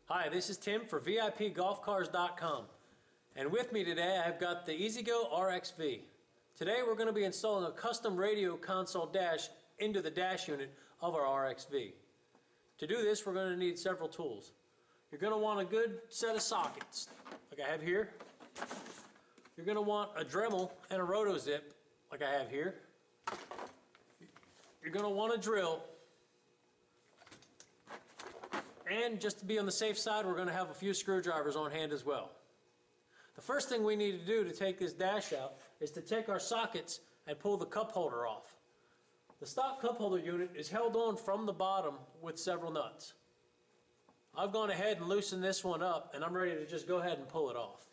Hi, this is Tim for VIPGolfCars.com, and with me today I've got the E-Z-Go RXV. Today we're going to be installing a custom radio console dash into the dash unit of our RXV. To do this we're going to need several tools. You're going to want a good set of sockets, like I have here. You're going to want a Dremel and a roto-zip, like I have here. You're going to want a drill. And just to be on the safe side, we're going to have a few screwdrivers on hand as well. The first thing we need to do to take this dash out is to take our sockets and pull the cup holder off. The stock cup holder unit is held on from the bottom with several nuts. I've gone ahead and loosened this one up, and I'm ready to just go ahead and pull it off.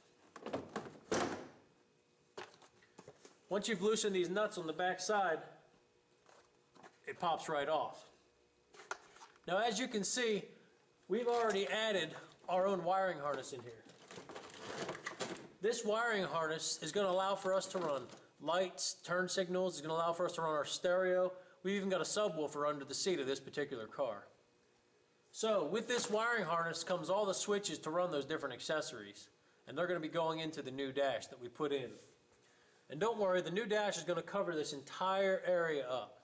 Once you've loosened these nuts on the back side, it pops right off. Now, as you can see, we've already added our own wiring harness in here. This wiring harness is going to allow for us to run lights, turn signals. It's going to allow for us to run our stereo. We've even got a subwoofer under the seat of this particular car. So with this wiring harness comes all the switches to run those different accessories. And they're going to be going into the new dash that we put in. And don't worry, the new dash is going to cover this entire area up.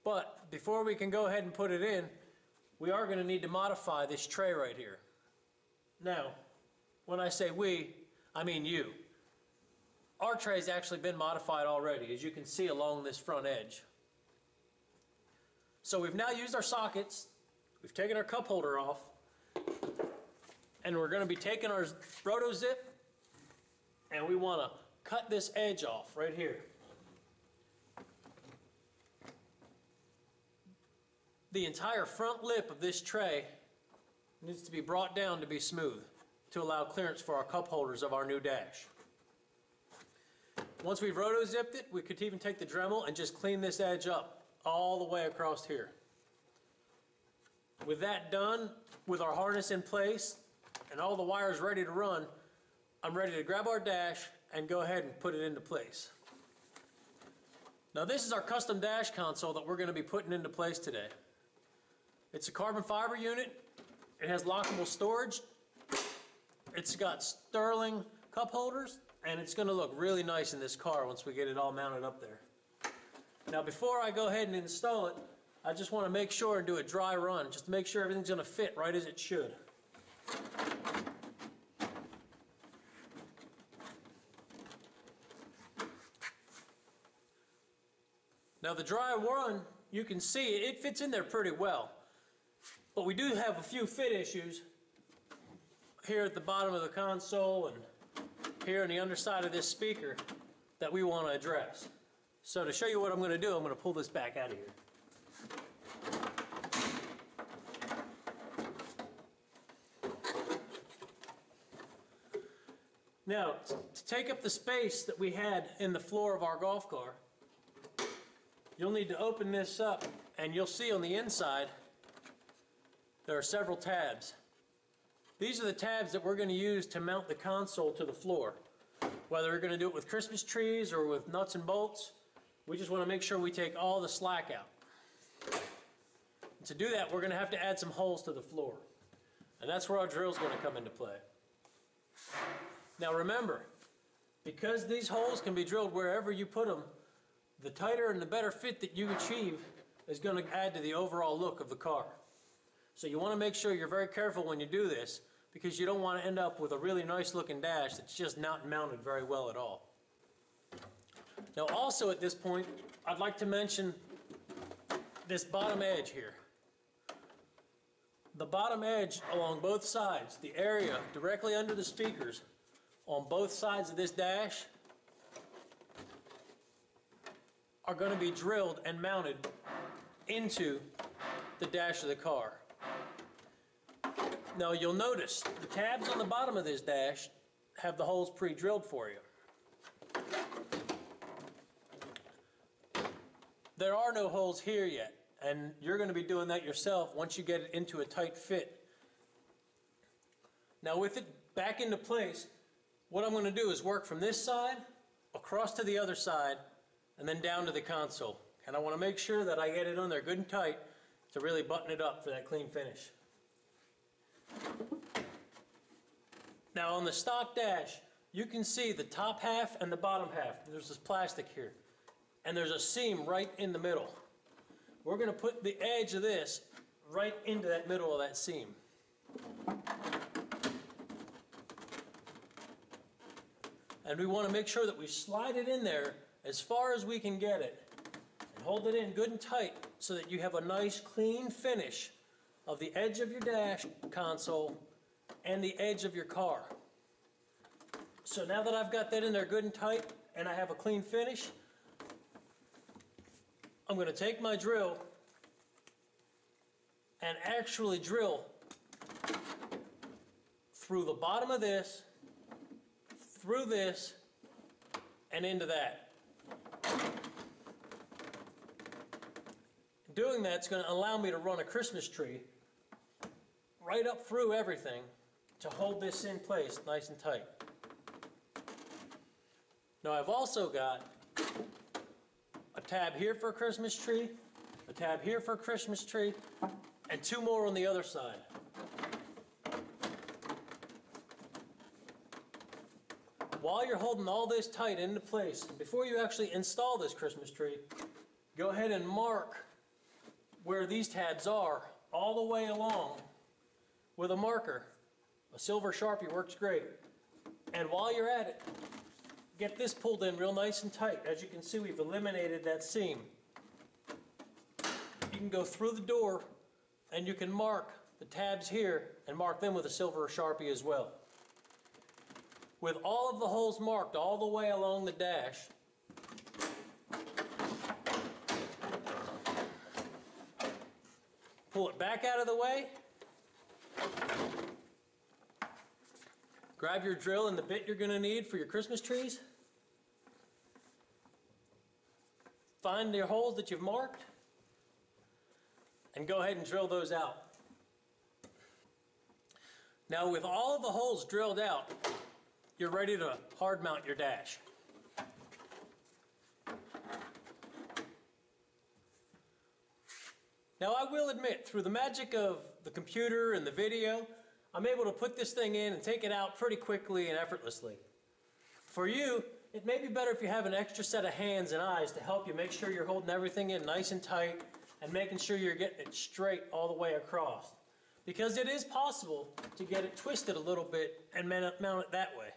But before we can go ahead and put it in, we are going to need to modify this tray right here. Now, when I say we, I mean you. Our tray's actually been modified already, as you can see along this front edge. So we've now used our sockets, we've taken our cup holder off, and we're going to be taking our roto-zip, and we want to cut this edge off right here. The entire front lip of this tray needs to be brought down to be smooth to allow clearance for our cup holders of our new dash. Once we've roto-zipped it, we could even take the Dremel and just clean this edge up all the way across here. With that done, with our harness in place and all the wires ready to run, I'm ready to grab our dash and go ahead and put it into place. Now this is our custom dash console that we're going to be putting into place today. It's a carbon fiber unit. It has lockable storage. It's got sterling cup holders, and it's going to look really nice in this car once we get it all mounted up there. Now before I go ahead and install it, I just want to make sure and do a dry run, just to make sure everything's going to fit right as it should. Now the dry run, you can see it fits in there pretty well. But we do have a few fit issues here at the bottom of the console and here on the underside of this speaker that we want to address. So to show you what I'm going to do, I'm going to pull this back out of here. Now, to take up the space that we had in the floor of our golf car, you'll need to open this up, and you'll see on the inside there are several tabs. These are the tabs that we're going to use to mount the console to the floor. Whether we're going to do it with Christmas trees or with nuts and bolts, we just want to make sure we take all the slack out. And to do that, we're going to have to add some holes to the floor. And that's where our drill is going to come into play. Now remember, because these holes can be drilled wherever you put them, the tighter and the better fit that you achieve is going to add to the overall look of the car. So you want to make sure you're very careful when you do this, because you don't want to end up with a really nice looking dash that's just not mounted very well at all. Now also at this point, I'd like to mention this bottom edge here. The bottom edge along both sides, the area directly under the speakers on both sides of this dash, are going to be drilled and mounted into the dash of the car. Now you'll notice the tabs on the bottom of this dash have the holes pre-drilled for you. There are no holes here yet, and you're going to be doing that yourself once you get it into a tight fit. Now with it back into place, what I'm going to do is work from this side across to the other side and then down to the console. And I want to make sure that I get it on there good and tight to really button it up for that clean finish. Now on the stock dash, you can see the top half and the bottom half. There's this plastic here. And there's a seam right in the middle. We're going to put the edge of this right into that middle of that seam. And we want to make sure that we slide it in there as far as we can get it. And hold it in good and tight so that you have a nice clean finish of the edge of your dash console and the edge of your car. So now that I've got that in there good and tight and I have a clean finish, I'm going to take my drill and actually drill through the bottom of this, through this, and into that. Doing that's going to allow me to run a Christmas tree right up through everything to hold this in place nice and tight. Now I've also got a tab here for a Christmas tree, a tab here for a Christmas tree, and two more on the other side. While you're holding all this tight into place, before you actually install this Christmas tree, go ahead and mark where these tabs are all the way along with a marker. A silver Sharpie works great. And while you're at it, get this pulled in real nice and tight. As you can see, we've eliminated that seam. You can go through the door and you can mark the tabs here and mark them with a silver Sharpie as well. With all of the holes marked all the way along the dash, pull it back out of the way, grab your drill and the bit you're going to need for your Christmas trees, find your holes that you've marked, and go ahead and drill those out. Now with all of the holes drilled out, you're ready to hard mount your dash. Now I will admit, through the magic of the computer and the video, I'm able to put this thing in and take it out pretty quickly and effortlessly. For you, it may be better if you have an extra set of hands and eyes to help you make sure you're holding everything in nice and tight and making sure you're getting it straight all the way across. Because it is possible to get it twisted a little bit and mount it that way.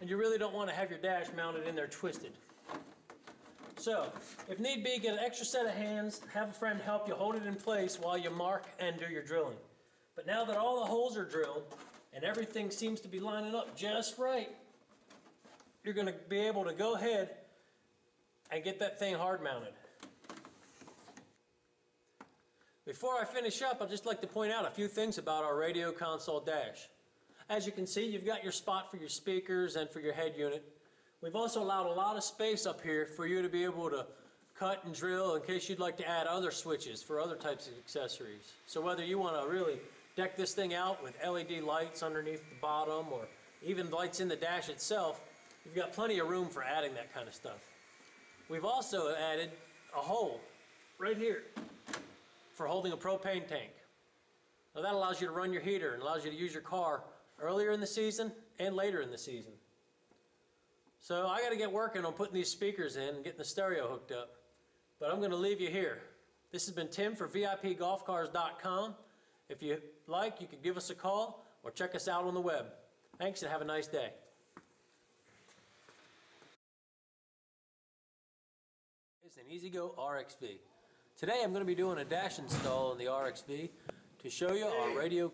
And you really don't want to have your dash mounted in there twisted. So, if need be, get an extra set of hands, have a friend help you hold it in place while you mark and do your drilling. But now that all the holes are drilled and everything seems to be lining up just right, you're going to be able to go ahead and get that thing hard mounted. Before I finish up, I'd just like to point out a few things about our radio console dash. As you can see, you've got your spot for your speakers and for your head unit. We've also allowed a lot of space up here for you to be able to cut and drill in case you'd like to add other switches for other types of accessories. So whether you want to really deck this thing out with LED lights underneath the bottom or even lights in the dash itself, you've got plenty of room for adding that kind of stuff. We've also added a hole right here for holding a propane tank. Now that allows you to run your heater and allows you to use your car earlier in the season and later in the season. So I got to get working on putting these speakers in and getting the stereo hooked up. But I'm going to leave you here. This has been Tim for VIPGolfCars.com. If you like, you can give us a call or check us out on the web. Thanks and have a nice day. It's an E-Z-GO Rxv. Today I'm going to be doing a dash install on the Rxv to show you our radio